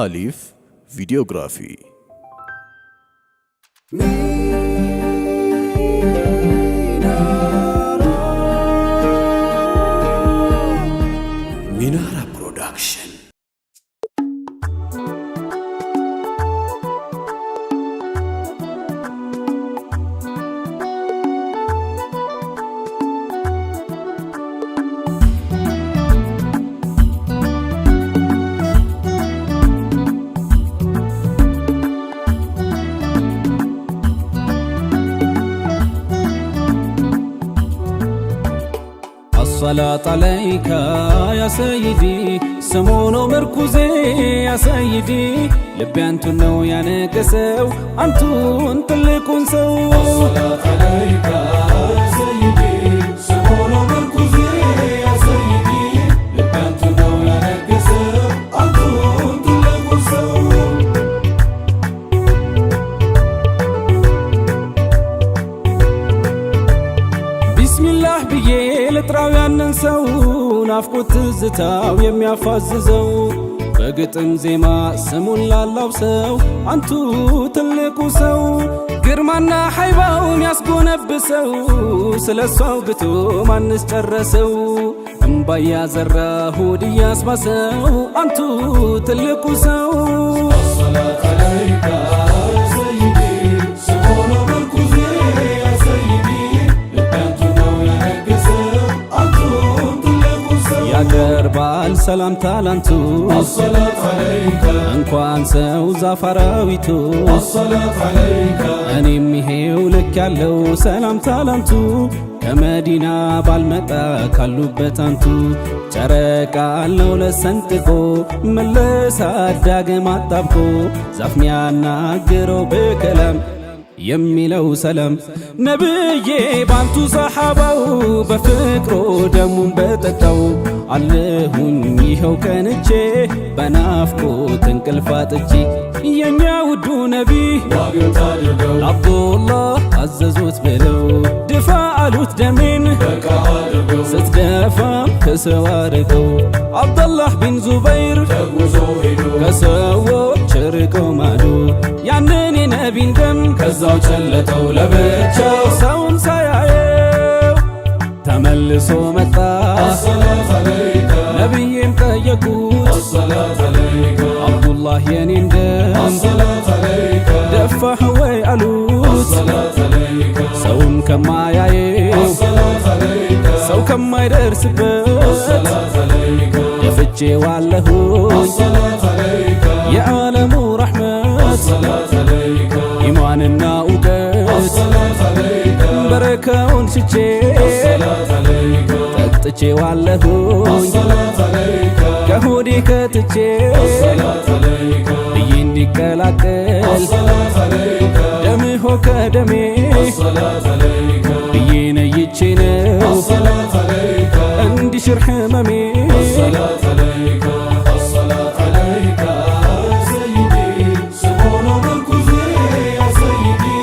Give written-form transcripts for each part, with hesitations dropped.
አሊፍ ቪዲዮግራፊ ሚናራ ፕሮዳክሽን الصلاة عليك يا سيدي سمونو مركوزي يا سيدي لبي انتو نو يا نكسو انتو انتلكون سو الصلاة عليك يا سيدي سمونو مركوزي يا سيدي لبي انتو نو يا نكسو انتو انتلكون سو بسم الله بيه ልጥራው ያንን ሰው ናፍቆት ትዝታው የሚያፋዝዘው በግጥም ዜማ ስሙን ላላው ሰው አንቱ ትልቁ ሰው ግርማና ኃይባውን ያስጎነብሰው ስለሷው ግቶ ማንስ ጨረሰው እምባ ያዘራ ሆድ ያስባሰው አንቱ ትልቁ ሰው الصلاة عليك يا سيدي سمونو مركوزي يا سيدي لبي انتو نو يا نكسو ያቀርባል ሰላምታ ላንቱ الصلاة عليك እንኳን ሰው ዛፋራዊቱ الصلاة عليك እኔም ይሄው ልክ ያለው ሰላምታ ላንቱ ከመዲና ባልመጣ ካሉበት አንቱ ጨረቃ ነው ለሰንጥቆ መለሳ ዳግም አጣብቆ ዛፍ ሚያናግረው በከላም የሚለው ሰላም ነብዬ ባንቱ ሰሓባው በፍቅሮ ደሙን በጠጣው አለሁኝ ይኸው ቀንቼ በናፍቆት እንቅልፍ አጥቼ የኛ ውዱ ነቢ ዋግታ አድርገው አብዱላህ አዘዙት ብለው ድፋ አሉት ደሜን በቃ አድርገው ስትደፋም ከሰው አርቀው አብዱላህ ቢን ዙበይር ተጉዞ ሄዶ ከሰዎች ርቀው ማዶ ያንን የነቢን ደም ከዛው ጨለጠው ለብቻው ሰውም ሳያየው ተመልሶ መጣ الصلاة عليك ነቢዬም ጠየቁት الصلاة عليك አብዱላህ የኔን ደም الصلاة عليك ደፋህ ወይ አሉት الصلاة عليك ሰውም ከማያየው الصلاة عليك ሰው ከማይደርስበት الصلاة عليك ደፍቼ ዋለሁኝ الصلاة عليك የዓለሙ ረሕመት الصلاة عليك ኢማንና እውቀት الصلاة عليك በረካውን ሽቼ الصلاة عليك ጠጥቼ ዋለሁኝ الصلاة عليك ከሆዴ ከትቼ الصلاة عليك ብዬ እንዲቀላቀል الصلاة عليك ደምሆ ከደሜ الصلاة عليك ብዬ ነይቼ ነው الصلاة عليك እንዲሽር ሕመሜ الصلاة عليك الصلاة عليك يا سيدي سمونو مركوزي يا سيدي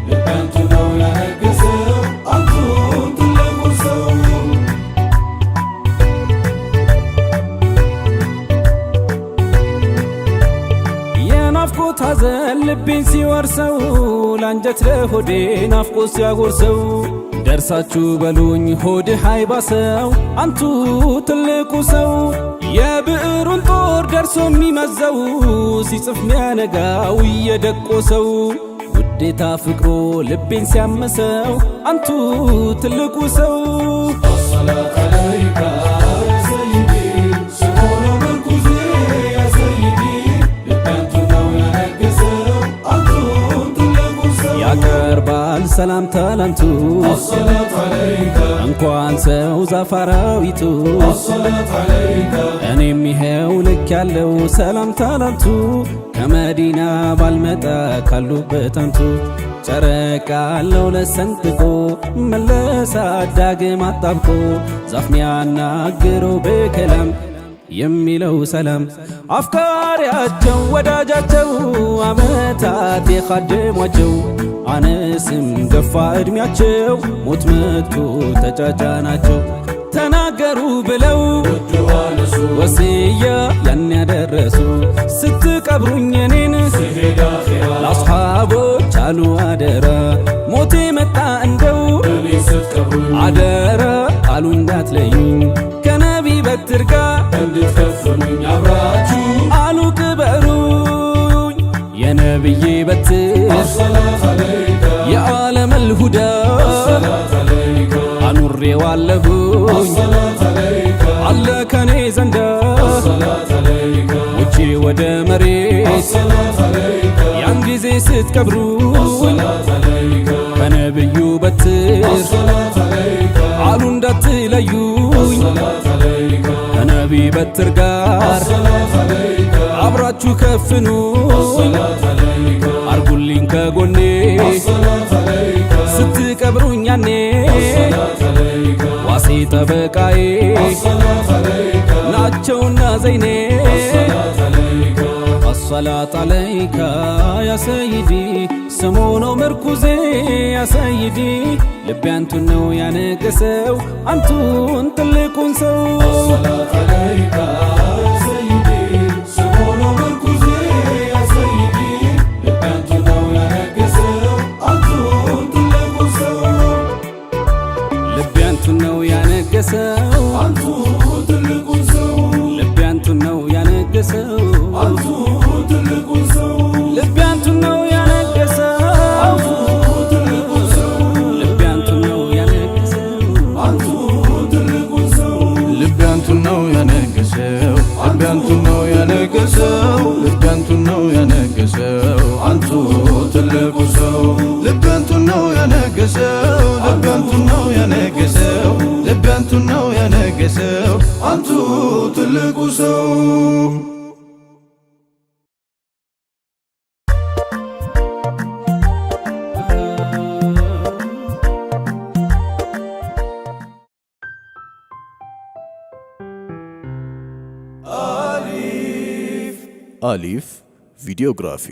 لبي انتو نو يا نكسو انتو انتلكون سو የናፍቆት ሐዘን ልቤን ሲወርሰው ላንጀት ለሆዴ ናፍቆት ሲያጎርሰው ደርሳችሁ በሉኝ ሆድህ አይባሰው አንቱ ትልቁ ሰው የብዕሩን ጦር ደርሶ የሚመዘው ሲጽፍ ሚያነጋው እየደቆሰው ውዴታ ፍቅሮ ልቤን ሲያመሰው አንቱ ትልቁ ሰው الصلاة عليك يا سيدي سمونو مركوزي يا سيدي لبي انتو نو يا نكسو انتو انتلكون سو ያቀርባል ሰላምታ ላንቱ الصلاة عليك እንኳን ሰው ዛፋራዊቱ الصلاة عليك እኔም ይሄው ልክ ያለው ሰላምታ ላንቱ ከመዲና ባልመጣ ካሉበት አንቱ ጨረቃ ነው ለሰንጥቆ መለሳ ዳግም አጣብቆ ዛፍ ሚያናግረው በከላም የሚለው ሰላም አፍቃሪያቸው ወዳጃቸው አመታት የኻደሟቸው አነስም ገፋ ዕድሜያቸው ሞት መጥቶ ተጫጫናቸው ተናገሩ ብለው ወስያ ያን ያደረሱ ስትቀብሩኝ እኔን ለአስሓቦች አሉ አደራ ሞቴ መጣ እንደው አደራ አሉ እንዳትለዩኝ ከነቢ በትር ጋር እንድትከፍሉኝ አብራችሁ አሉ ቅበሩኝ የነብዬ በትር አሰላት አለይከ የዓለም አልሁዳ አሰላት አለይከ አኑሬዋለሁኝ አሰላት አለይከ አለ ከኔ ዘንዳ አሰላት አለይከ ውጪ ወደ መሬት አሰላት አለይከ ያን ጊዜ ስትቀብሩኝ አሰላት አለይከ ከነብዩ በትር አሰላት አለይከ አሉ እንዳትለዩኝ አሰላት አለይከ ከነቢ በትር ጋር አሰላት አለይከ አብራችሁ ከፍኑኝ አሰላት አለይከ አርጉልኝ ከጎኔ አሰላት አለይከ ስትቀብሩኝ ያኔ አሰላት አለይከ ዋሴ ጠበቃዬ አሰላት አለይከ ናቸውና ዘይኔ አሰላት አለይከ አሰላት አለይከ ያ ሰይዲ ስሙ ነው ምርኩዜ ያ ሰይዲ ልቤ አንቱን ነው ያነገሰው አንቱን ትልቁን ሰው አሰላት አለይከ ያ ሰይዲ ስሙ ነው ምርኩዜ ያ ሰይዲ ልቤ አንቱን ነው ያነገሰው አንቱን ትልቁን ሰው ልቤ አንቱን ነው ያነገሰው አንቱን ትልቁን ሰው ልቤ አንቱን ነው ያነገሰው አንቱን ትልቁን ሰው ልቤ አንቱን ነው ያነገሰው አንቱን ትልቁን ሰው ልቤ አንቱን ነው ያነገሰው አንቱን ትልቁን ሰው ልቤ አንቱን ነው ያነገሰው ልቤ አንቱን ነው ያነገሰው ልቤ አንቱን ነው ያነገሰው አንቱ ትልቁ ሰው ልቤ አንቱን ነው ያነገሰው ልቤ አንቱን ነው ያነገሰው ልቤ አንቱን ነው ያነገሰው አንቱ ትልቁ ሰው አሊፍ ቪዲዮግራፊ